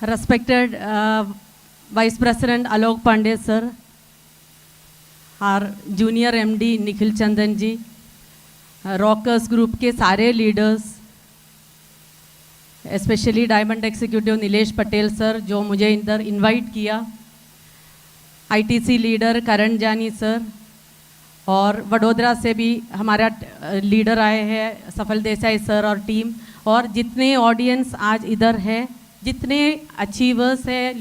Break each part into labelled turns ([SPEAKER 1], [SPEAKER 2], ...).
[SPEAKER 1] Respected Vice President Alok Pandey sir, our junior MD Nikhil Chandan ji, Rockers Group के सारे leaders, specially diamond executive Nilesh Patel sir जो मुझे इधर invite किया, ITC leader करण जानी sir, और वडोदरा से भी हमारा लीडर आए हैं सफल देसाई सर और टीम, और जितने ऑडियंस आज इधर है, जितने अचीवर्स है,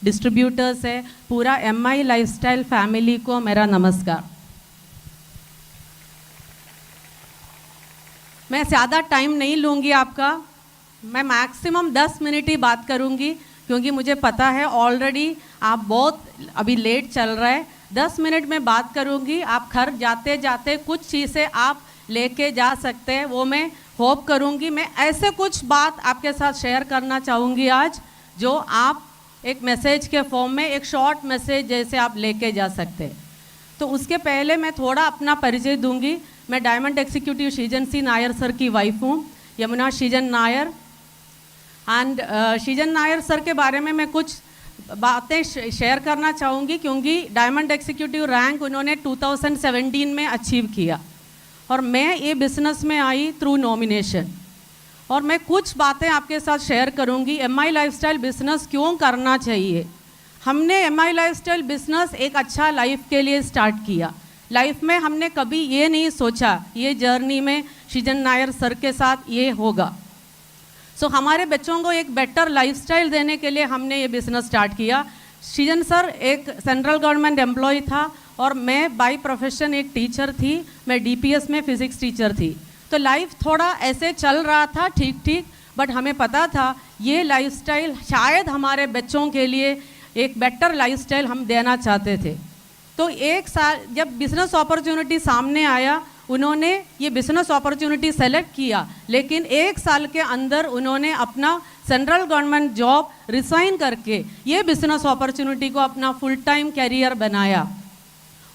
[SPEAKER 1] डिस्ट्रीब्यूटर्स है, पूरा एमआई लाइफस्टाइल फैमिली को मेरा नमस्कार। मैं ज़्यादा टाइम नहीं लूँगी आपका, मैं मैक्सिमम 10 मिनट ही बात करूँगी क्योंकि मुझे पता है ऑलरेडी आप बहुत अभी लेट चल रहा है। 10 मिनट में बात करूँगी, आप घर जाते जाते कुछ चीज़ें आप लेके जा सकते हैं, वो मैं होप करूँगी। मैं ऐसे कुछ बात आपके साथ शेयर करना चाहूँगी आज जो आप एक मैसेज के फॉर्म में, एक शॉर्ट मैसेज जैसे आप लेके जा सकते हैं। तो उसके पहले मैं थोड़ा अपना परिचय दूँगी। मैं डायमंड एग्जीक्यूटिव शीजन सी नायर सर की वाइफ हूँ, यमुना शीजन नायर। एंड शीजन नायर सर के बारे में मैं कुछ बातें शेयर करना चाहूँगी क्योंकि डायमंड एग्जीक्यूटिव रैंक उन्होंने 2017 में अचीव किया और मैं ये बिज़नेस में आई थ्रू नॉमिनेशन। और मैं कुछ बातें आपके साथ शेयर करूँगी, एमआई लाइफस्टाइल बिज़नेस क्यों करना चाहिए। हमने एमआई लाइफस्टाइल बिज़नेस एक अच्छा लाइफ के लिए स्टार्ट किया। लाइफ में हमने कभी ये नहीं सोचा ये जर्नी में शीजन नायर सर के साथ ये होगा। सो हमारे बच्चों को एक बेटर लाइफस्टाइल देने के लिए हमने ये बिज़नेस स्टार्ट किया। शीजन सर एक सेंट्रल गवर्नमेंट एम्प्लॉय था और मैं बाय प्रोफेशन एक टीचर थी, मैं डीपीएस में फ़िज़िक्स टीचर थी। तो लाइफ थोड़ा ऐसे चल रहा था ठीक ठीक, बट हमें पता था ये लाइफस्टाइल शायद हमारे बच्चों के लिए एक बेटर लाइफस्टाइल हम देना चाहते थे। तो एक साल जब बिज़नेस अपॉर्चुनिटी सामने आया, उन्होंने ये बिज़नेस अपॉर्चुनिटी सेलेक्ट किया, लेकिन एक साल के अंदर उन्होंने अपना सेंट्रल गवर्नमेंट जॉब रिसाइन करके ये बिज़नेस अपॉर्चुनिटी को अपना फुल टाइम कैरियर बनाया।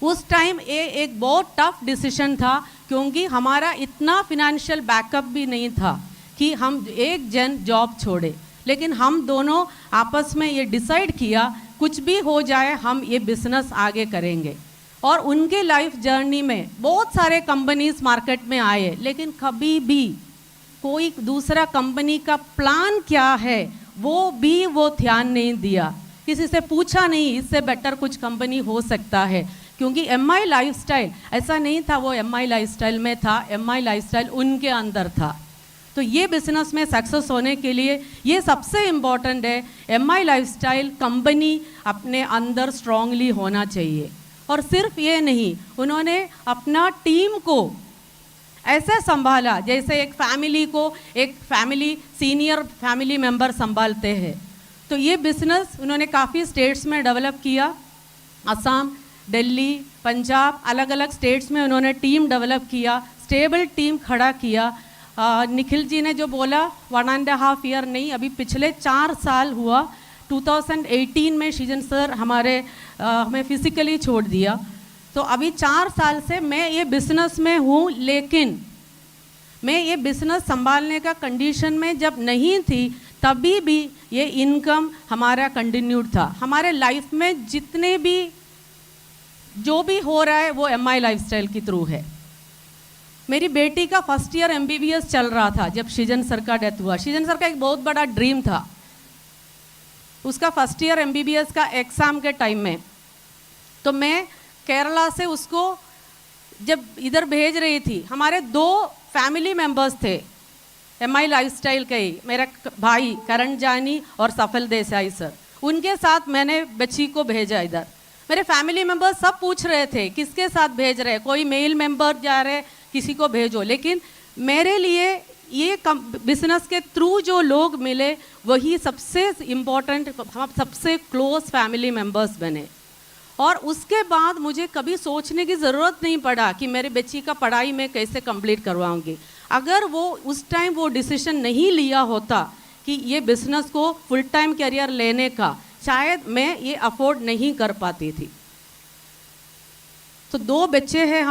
[SPEAKER 1] उस टाइम ये एक बहुत टफ डिसीजन था क्योंकि हमारा इतना फिनेंशियल बैकअप भी नहीं था कि हम एक जन जॉब छोड़े, लेकिन हम दोनों आपस में ये डिसाइड किया कुछ भी हो जाए हम ये बिज़नेस आगे करेंगे। और उनके लाइफ जर्नी में बहुत सारे कंपनीज मार्केट में आए, लेकिन कभी भी कोई दूसरा कंपनी का प्लान क्या है वो ध्यान नहीं दिया, किसी से पूछा नहीं इससे बेटर कुछ कंपनी हो सकता है। क्योंकि एमआई लाइफस्टाइल ऐसा नहीं था वो एमआई लाइफस्टाइल में था, एमआई लाइफस्टाइल उनके अंदर था। तो ये बिज़नेस में सक्सेस होने के लिए ये सबसे इम्पॉर्टेंट है, एमआई लाइफस्टाइल कंपनी अपने अंदर स्ट्रांगली होना चाहिए। और सिर्फ ये नहीं, उन्होंने अपना टीम को ऐसे संभाला जैसे एक फैमिली को एक फैमिली सीनियर फैमिली मेंबर संभालते हैं। तो ये बिज़नेस उन्होंने काफ़ी स्टेट्स में डेवलप किया, असम, दिल्ली, पंजाब, अलग अलग स्टेट्स में उन्होंने टीम डेवलप किया, स्टेबल टीम खड़ा किया। निखिल जी ने जो बोला 1.5 ईयर नहीं, अभी पिछले 4 साल हुआ। 2018 में शीजन सर हमें फिज़िकली छोड़ दिया, तो अभी 4 साल से मैं ये बिज़नेस में हूँ, लेकिन मैं ये बिज़नेस संभालने का कंडीशन में जब नहीं थी तभी भी ये इनकम हमारा कंटिन्यूड था। हमारे लाइफ में जितने भी जो भी हो रहा है वो एमआई लाइफस्टाइल के थ्रू है। मेरी बेटी का फर्स्ट ईयर एमबीबीएस चल रहा था जब शीजन सर का डेथ हुआ। शीजन सर का एक बहुत बड़ा ड्रीम था, उसका फर्स्ट ईयर एमबीबीएस का एग्ज़ाम के टाइम में। तो मैं केरला से उसको जब इधर भेज रही थी, हमारे 2 फैमिली मेंबर्स थे एमआई लाइफस्टाइल के ही, मेरा भाई करण जानी और सफल देसाई सर, उनके साथ मैंने बच्ची को भेजा इधर। मेरे फैमिली मेंबर्स सब पूछ रहे थे किसके साथ भेज रहे, कोई मेल मेंबर जा रहे, किसी को भेजो। लेकिन मेरे लिए ये बिज़नेस के थ्रू जो लोग मिले वही सबसे इम्पोर्टेंट, सबसे क्लोज फैमिली मेंबर्स बने। और उसके बाद मुझे कभी सोचने की ज़रूरत नहीं पड़ा कि मेरे बच्ची का पढ़ाई मैं कैसे कंप्लीट करवाऊंगी। अगर वो उस टाइम वो डिसीजन नहीं लिया होता कि ये बिज़नेस को फुल टाइम करियर लेने का, शायद मैं ये अफोर्ड नहीं कर पाती थी। तो 2 बच्चे हैं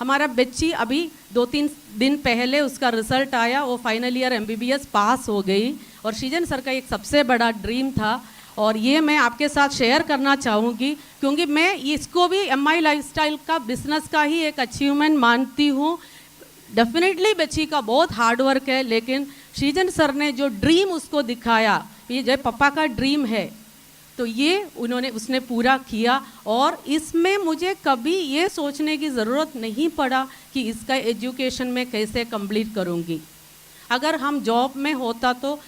[SPEAKER 1] हमारा बच्ची अभी 2-3 दिन पहले उसका रिजल्ट आया, वो फाइनल ईयर MBBS पास हो गई। और सृजन सर का एक सबसे बड़ा ड्रीम था और ये मैं आपके साथ शेयर करना चाहूँगी क्योंकि मैं इसको भी MI लाइफस्टाइल का बिजनेस का ही एक अचीवमेंट मानती हूँ। डेफिनेटली बच्ची का बहुत हार्ड वर्क है, लेकिन सृजन सर ने जो ड्रीम उसको दिखाया, ये जो पापा का ड्रीम है, तो ये उसने पूरा किया। और इसमें मुझे कभी ये सोचने की ज़रूरत नहीं पड़ा कि इसका एजुकेशन में कैसे कंप्लीट करूँगी। अगर हम जॉब में होता तो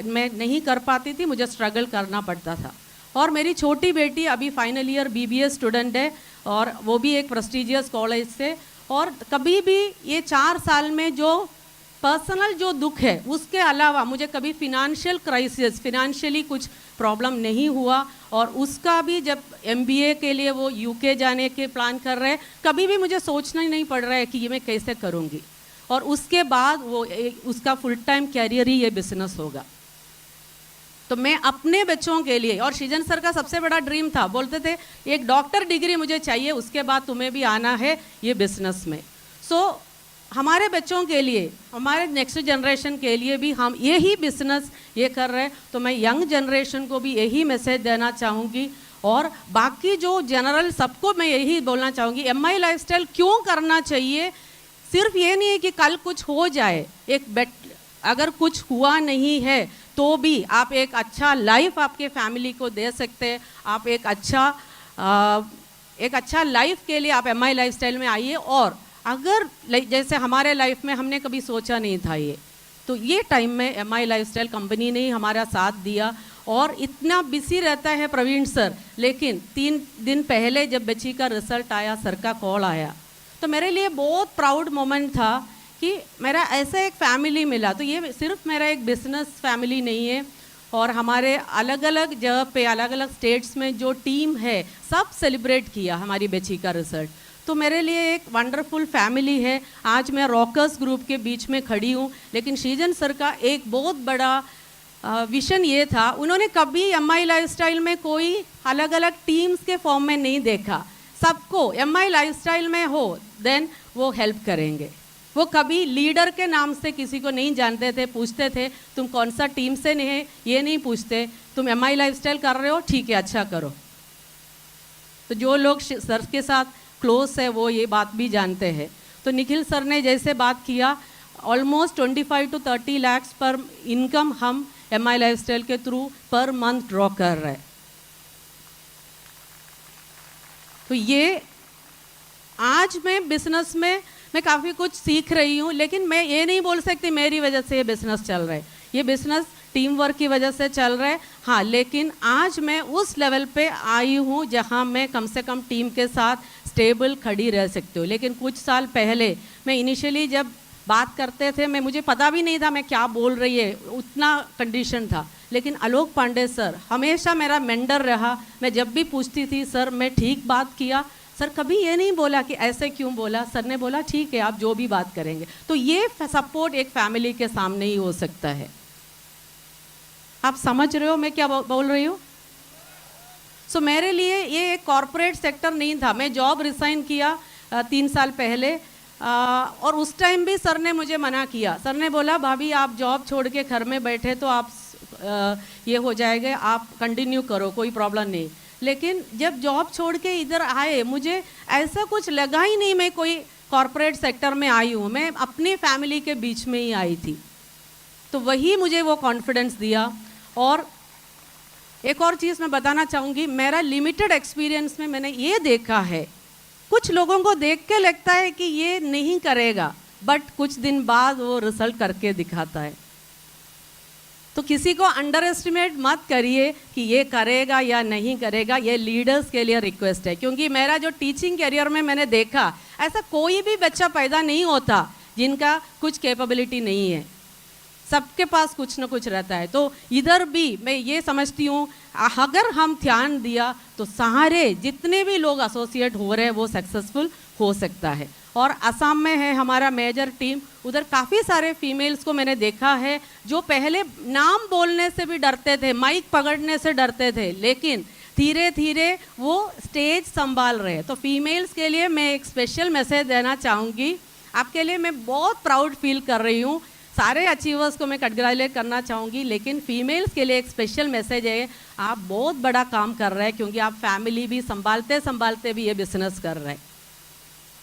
[SPEAKER 1] मैं नहीं कर पाती थी, मुझे स्ट्रगल करना पड़ता था। और मेरी छोटी बेटी अभी फाइनल ईयर BBA स्टूडेंट है और वो भी एक प्रेस्टिजियस कॉलेज से। और कभी भी ये 4 साल में जो पर्सनल जो दुख है उसके अलावा मुझे कभी फिनेंशियल क्राइसिस, फिनेंशियली कुछ प्रॉब्लम नहीं हुआ। और उसका भी जब MBA के लिए वो UK जाने के प्लान कर रहे हैं, कभी भी मुझे सोचना ही नहीं पड़ रहा है कि ये मैं कैसे करूँगी। और उसके बाद वो उसका फुल टाइम कैरियर ही ये बिजनेस होगा। तो मैं अपने बच्चों के लिए, और सृजन सर का सबसे बड़ा ड्रीम था, बोलते थे एक डॉक्टर डिग्री मुझे चाहिए, उसके बाद तुम्हें भी आना है ये बिजनेस में। हमारे बच्चों के लिए, हमारे नेक्स्ट जनरेशन के लिए भी हम यही बिजनेस ये कर रहे हैं। तो मैं यंग जनरेशन को भी यही मैसेज देना चाहूँगी और बाकी जो जनरल सबको मैं यही बोलना चाहूँगी, MI लाइफस्टाइल क्यों करना चाहिए। सिर्फ ये नहीं है कि कल कुछ हो जाए, अगर कुछ हुआ नहीं है तो भी आप एक अच्छा लाइफ आपके फैमिली को दे सकते हैं। आप एक अच्छा लाइफ के लिए आप MI लाइफस्टाइल में आइए। और अगर जैसे हमारे लाइफ में हमने कभी सोचा नहीं था ये, तो ये टाइम में MI लाइफस्टाइल कंपनी ने ही हमारा साथ दिया। और इतना बिजी रहता है प्रवीण सर, लेकिन 3 दिन पहले जब बच्ची का रिजल्ट आया, सर का कॉल आया, तो मेरे लिए बहुत प्राउड मोमेंट था कि मेरा ऐसा एक फैमिली मिला। तो ये सिर्फ मेरा एक बिजनेस फैमिली नहीं है, और हमारे अलग अलग जगह पे, अलग अलग स्टेट्स में जो टीम है, सब सेलिब्रेट किया हमारी बच्ची का रिजल्ट। तो मेरे लिए एक वंडरफुल फैमिली है। आज मैं रॉकर्स ग्रुप के बीच में खड़ी हूँ, लेकिन सृजन सर का एक बहुत बड़ा विजन ये था, उन्होंने कभी MI लाइफस्टाइल में कोई अलग अलग टीम्स के फॉर्म में नहीं देखा। सबको MI लाइफस्टाइल में हो देन वो हेल्प करेंगे। वो कभी लीडर के नाम से किसी को नहीं जानते थे, पूछते थे तुम कौन सा टीम से नहीं है, ये नहीं पूछते, तुम MI लाइफस्टाइल कर रहे हो, ठीक है, अच्छा करो। तो जो लोग सर के साथ क्लोज है वो ये बात भी जानते हैं। तो निखिल सर ने जैसे बात किया, ऑलमोस्ट 25 to 30 लाख पर इनकम हम MI लाइफस्टाइल के थ्रू पर मंथ ड्रॉ कर रहे हैं। तो ये आज मैं बिजनेस में मैं काफ़ी कुछ सीख रही हूँ, लेकिन मैं ये नहीं बोल सकती मेरी वजह से ये बिजनेस चल रहा है। ये बिजनेस टीम वर्क की वजह से चल रहा है, हाँ, लेकिन आज मैं उस लेवल पे आई हूँ जहाँ मैं कम से कम टीम के साथ स्टेबल खड़ी रह सकती हूँ। लेकिन कुछ साल पहले मैं इनिशियली जब बात करते थे, मुझे पता भी नहीं था मैं क्या बोल रही है, उतना कंडीशन था। लेकिन आलोक पांडे सर हमेशा मेरा मेंटर रहा। मैं जब भी पूछती थी सर मैं ठीक बात किया, सर कभी ये नहीं बोला कि ऐसे क्यों बोला, सर ने बोला ठीक है आप जो भी बात करेंगे। तो ये सपोर्ट एक फैमिली के सामने ही हो सकता है। आप समझ रहे हो मैं क्या बोल रही हूँ। सो मेरे लिए ये एक कॉरपोरेट सेक्टर नहीं था। मैं जॉब रिसाइन किया 3 साल पहले, और उस टाइम भी सर ने मुझे मना किया। सर ने बोला भाभी आप जॉब छोड़ के घर में बैठे तो आप ये हो जाएगा, आप कंटिन्यू करो, कोई प्रॉब्लम नहीं। लेकिन जब जॉब छोड़ के इधर आए, मुझे ऐसा कुछ लगा ही नहीं मैं कोई कॉरपोरेट सेक्टर में आई हूँ, मैं अपनी फैमिली के बीच में ही आई थी। तो वही मुझे वो कॉन्फिडेंस दिया। और एक और चीज़ मैं बताना चाहूँगी, मेरा लिमिटेड एक्सपीरियंस में मैंने ये देखा है, कुछ लोगों को देख के लगता है कि ये नहीं करेगा, बट कुछ दिन बाद वो रिजल्ट करके दिखाता है। तो किसी को अंडर एस्टिमेट मत करिए कि ये करेगा या नहीं करेगा। ये लीडर्स के लिए रिक्वेस्ट है, क्योंकि मेरा जो टीचिंग करियर में मैंने देखा, ऐसा कोई भी बच्चा पैदा नहीं होता जिनका कुछ कैपेबिलिटी नहीं है, सबके पास कुछ ना कुछ रहता है। तो इधर भी मैं ये समझती हूँ अगर हम ध्यान दिया तो सारे जितने भी लोग एसोसिएट हो रहे हैं वो सक्सेसफुल हो सकता है। और असम में है हमारा मेजर टीम, उधर काफ़ी सारे फीमेल्स को मैंने देखा है जो पहले नाम बोलने से भी डरते थे, माइक पकड़ने से डरते थे, लेकिन धीरे धीरे वो स्टेज संभाल रहे हैं। तो फीमेल्स के लिए मैं एक स्पेशल मैसेज देना चाहूँगी। आपके लिए मैं बहुत प्राउड फील कर रही हूँ। सारे अचीवर्स को मैं कंग्रेचुलेट करना चाहूँगी, लेकिन फीमेल्स के लिए एक स्पेशल मैसेज है, आप बहुत बड़ा काम कर रहे हैं, क्योंकि आप फैमिली भी संभालते संभालते भी ये बिजनेस कर रहे हैं।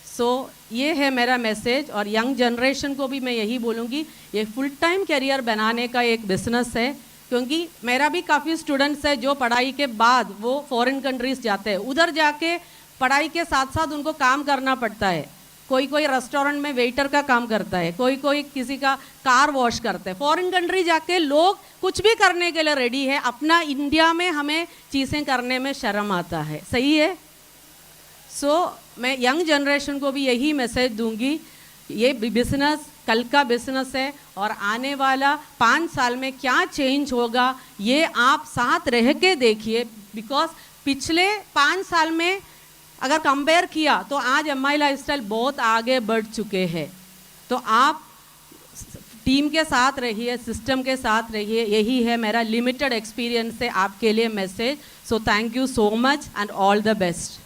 [SPEAKER 1] सो ये है मेरा मैसेज। और यंग जनरेशन को भी मैं यही बोलूँगी, ये फुल टाइम करियर बनाने का एक बिजनेस है, क्योंकि मेरा भी काफ़ी स्टूडेंट्स है जो पढ़ाई के बाद वो फॉरेन कंट्रीज़ जाते हैं, उधर जाके पढ़ाई के साथ साथ उनको काम करना पड़ता है। कोई कोई रेस्टोरेंट में वेटर का काम करता है, कोई कोई किसी का कार वॉश करते हैं। फॉरेन कंट्री जाके लोग कुछ भी करने के लिए रेडी है, अपना इंडिया में हमें चीज़ें करने में शर्म आता है। सही है? सो मैं यंग जनरेशन को भी यही मैसेज दूंगी, ये बिजनेस कल का बिजनेस है और आने वाला 5 साल में क्या चेंज होगा ये आप साथ रह के देखिए। बिकॉज पिछले 5 साल में अगर कंपेयर किया तो आज MI लाइफस्टाइल बहुत आगे बढ़ चुके हैं। तो आप टीम के साथ रहिए, सिस्टम के साथ रहिए, यही है मेरा लिमिटेड एक्सपीरियंस से आपके लिए message. So thank you so much and all the best.